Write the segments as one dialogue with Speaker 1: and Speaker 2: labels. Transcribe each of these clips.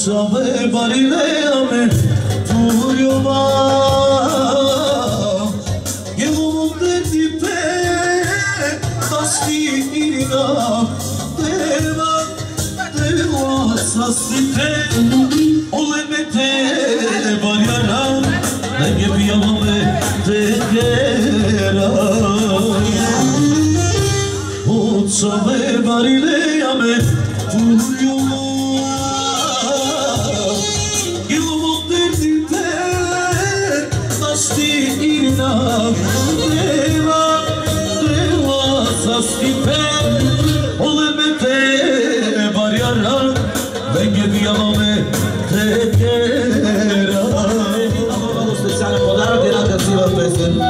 Speaker 1: Sabe barileame tuyova Yevo derdi pe tastina Deva sasite Olemete baryaram Nege biyamame tegera Sabe barileame tuyova Deva sastipe Olemete baryaram Venge biyamame tegera
Speaker 2: Много специален подарък, една красива песен.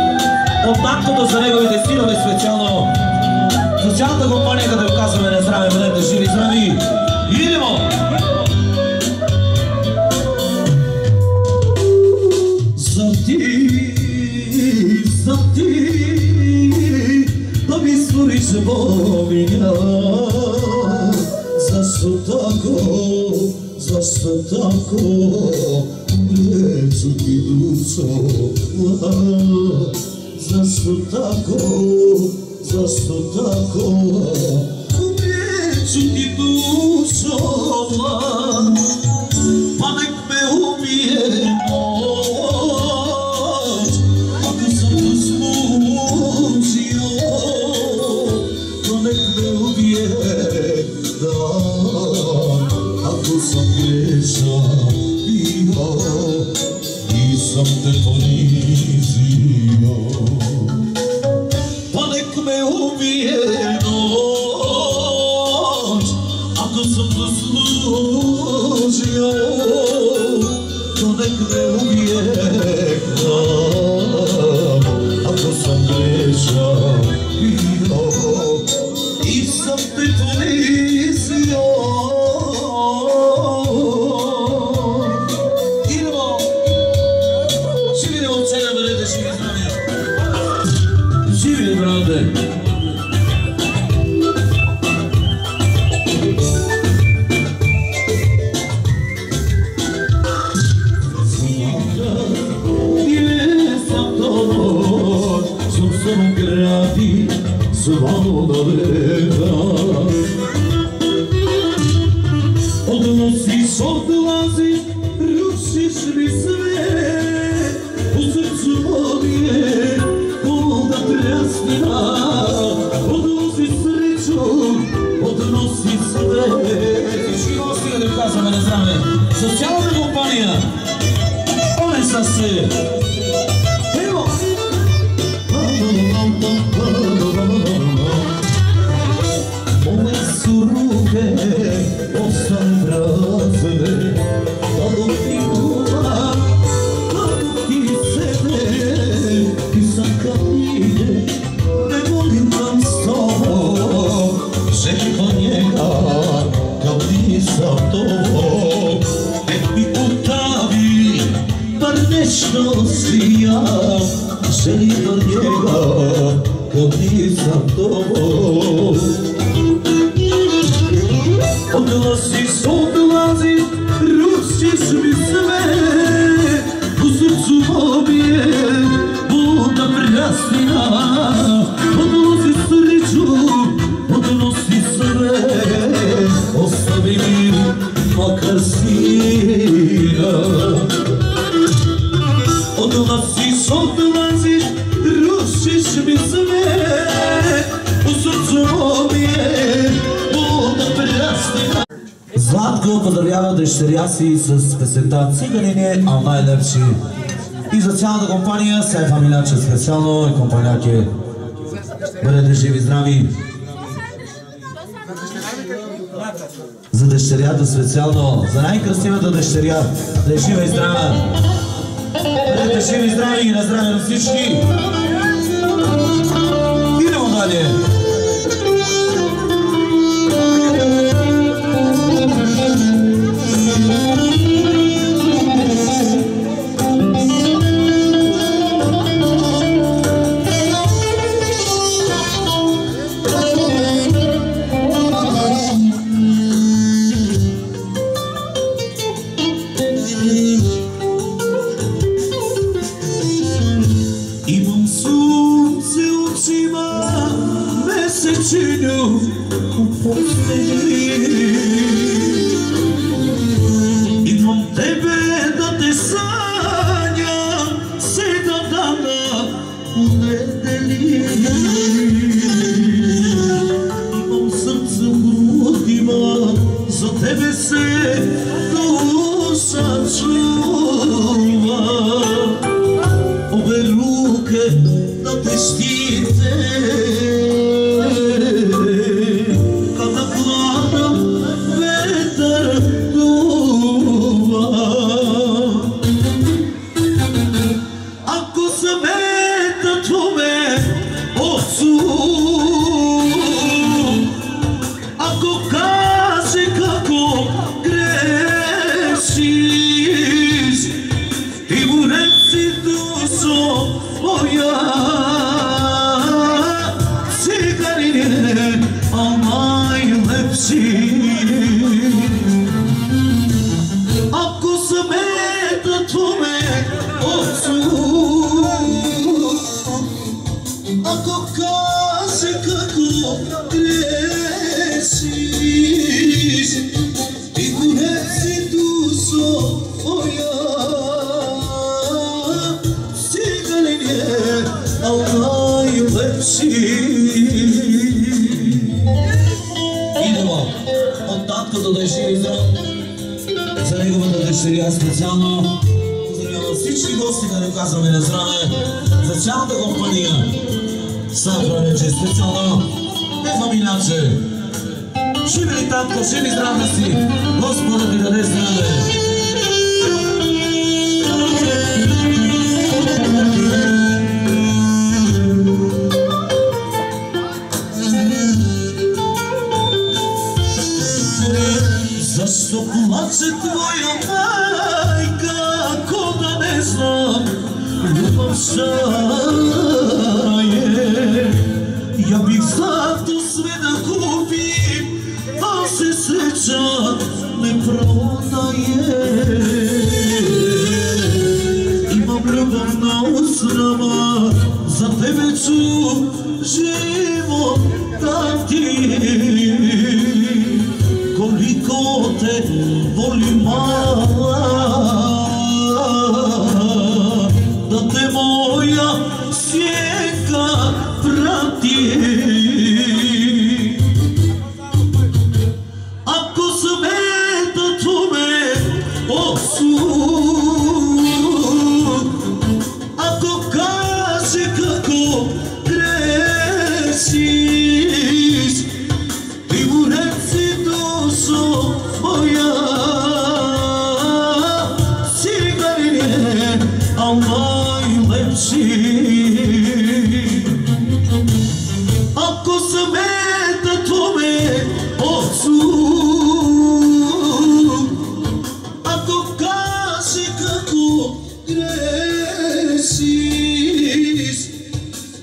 Speaker 2: От таткото за неговите синове специално. Социалната компания, като казваме на здраве, бъдете живи, здрави. Идемо!
Speaker 1: За ти да ми створиш поминя Zašto tako mreću ti dušo Zašto tako mreću ti dušo Pa nek me umije noć Ako sam te smučio Pa nek me ubije dan Ako sam grešan bio Nisam te ponizio Pa nek me ubije noć Ako sam zaslužio Pa nek me ubije dan Ako sam grešan bio Nisam te ponizio
Speaker 2: Живи, брате!
Speaker 1: Zvano daleka Odnosiš, odlaziš, rušiš mi sve U srcu mojje voda prasnina Odnosi sreću, odnosi sve
Speaker 2: Всички гости да ви казваме на здраве. Социална компания. Оле са се.
Speaker 1: Ево! Moje su ruke ostale prazne Dok ti kuvam, dok ti sede Pisam knjige, ne volim vam s tobom Želim od njega, kao nisam to Nek mi utavi, bar nešto sija Želim od njega, kao nisam to Odlaziš, rušiš mi sve U srcu mojje voda prasnina Odnosi sreću, odnosi sve Ostavi mi makar sina Odlaziš, rušiš mi sve U srcu mojje voda prasnina
Speaker 2: Zlatko поздравява дъщеря си с песента Циганине, а най-лепши. И за цялата компания, сега фамиляче специално и компанияке. Бъдете живи, здрави. За дъщерята специално, за най-красивата дъщеря, да е жива и здрава. Бъдете живи и здрави и на здраве на всички. Идемо далее. činju u postelji. Imam tebe da te sanjam 7 dana u nedelji. Imam srce u grudima, za tebe se duša čuva. Ove ruke da te štite kada hladan vetar duva. Ako zameta tvome ocu, ako kaže kako grešiš, ti mu reci dušo moja, ciganin je, a najlepši. Ako zameta tvome ocu, ako kaže kako grešiš, ti mu reci dušo moja, ciganin je, a najlepši. Idemo od tatka do deširi zdrav, za неговата дъщеря специално. Поздравявам всички гости, да не казваме на здраве, за цялата компания. Съхранече специално, не фамиляче. Живи ли татко, живи здраве си, Господа ти даде здраве. Защо плаче твоя майка, ако да не знам, любов шае. Я бих злато све да купим, а се среча не продае. Имам любов на острова, за тебе чу живот дати. Koliko te volim mala, da te moja sjenka prati. Ako zameta tvome ocu, ako kaže kako grešiš, ti mu reci dušo moja, ciganin je, a najlepši. Ako zameta tvome ocu, ako kaže kako grešiš,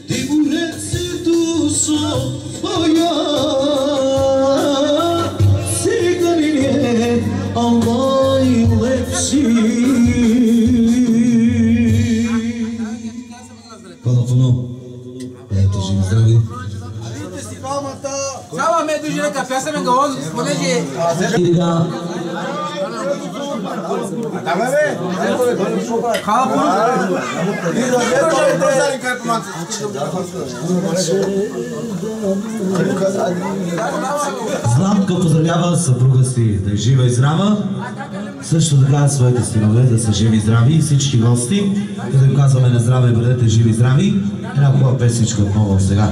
Speaker 2: ti mu reci dušo moja, ciganin je, a najlepši. Hvala puno. Ето, живи здрави.
Speaker 3: Sama medo jire ka pesa me gawon ponege. Khala puro.
Speaker 2: Златко поздравява съпруга си да е жива и здрава. Също така своите синове да са живи и здрави и всички гости, като им казваме на здраве, бъдете живи и здрави. Една хубава песичка отново сега.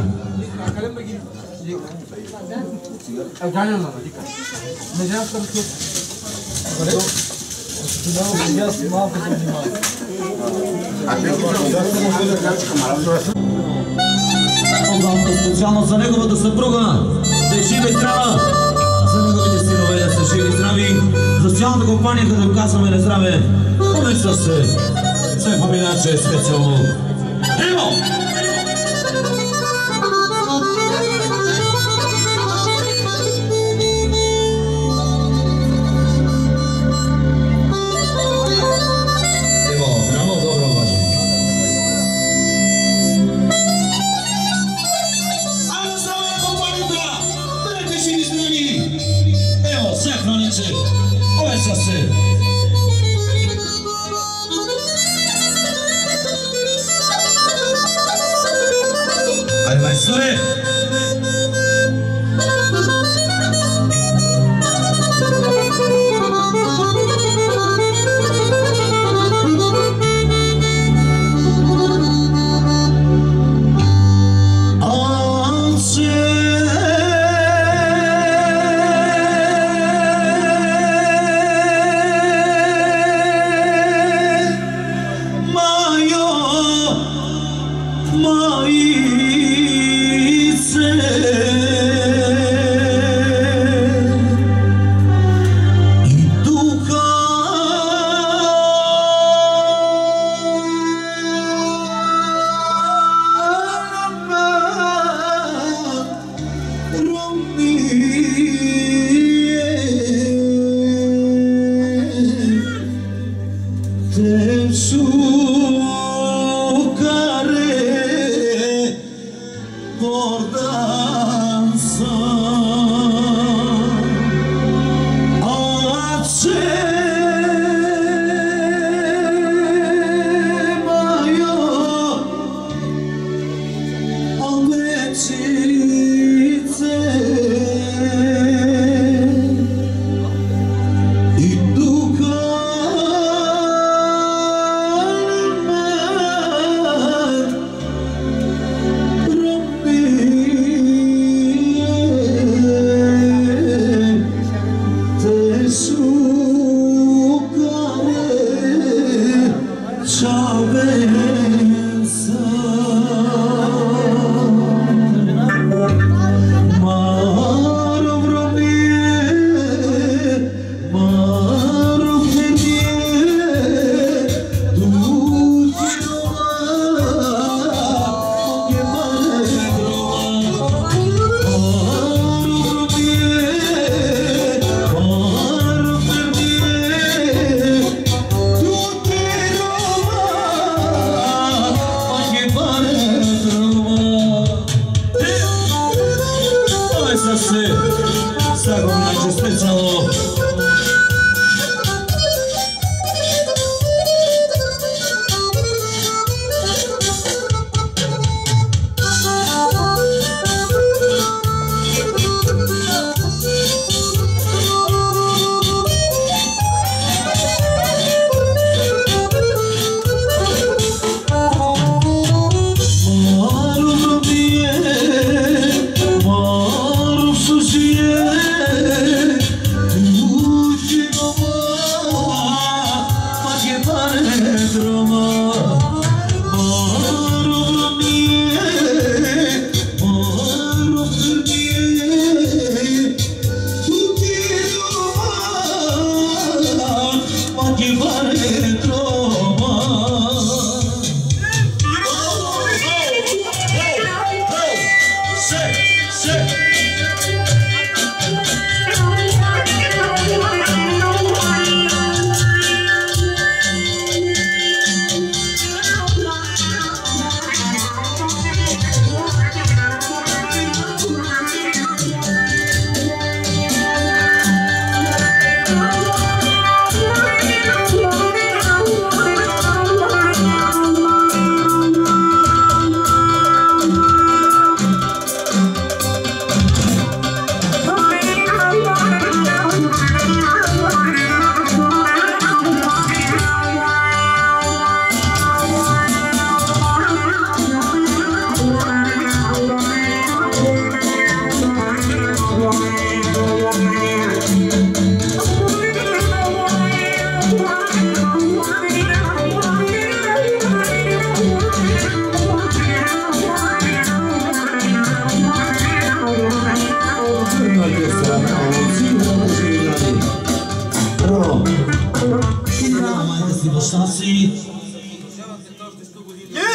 Speaker 2: Специално за неговата съпруга да е жива и здрава, за неговите синове да са живи и здрави, за цялата компания, като им казваме на здраве, помечта се, все фамиляче специално. Ево! Ајде, мајсторе!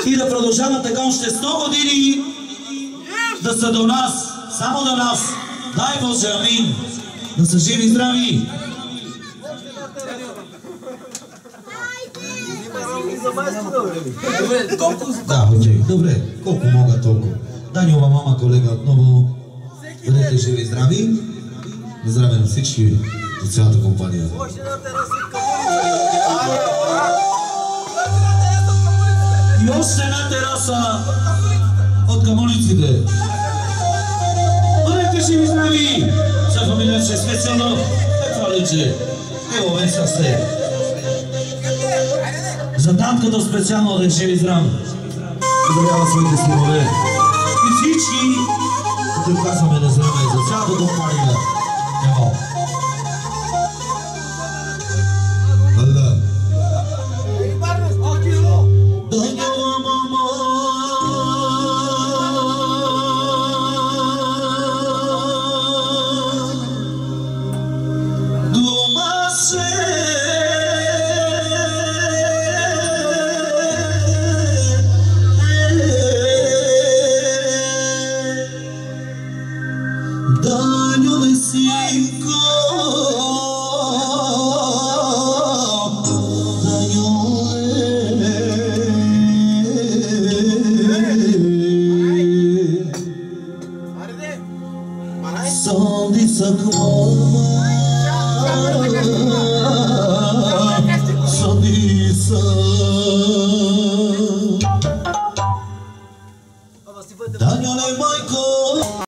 Speaker 2: И да продължават така още 100 години да са до нас, само до нас. Дай Боже, амин. Да са живи и здрави. Да, окей, добре, колко мога толкова. Даниова мама, колега, отново бъдете живи и здрави. Здраве на всички, за цялата компания. И още една тераса od Gamolicide. Budete živí zdraví, za familiače specijalno Petra Liči. Evo venca ste. За татката специално да е живи здрав. Поздравява своите синове. И всички, като казваме да здраве за цялата компания. Ево. Daniele Michael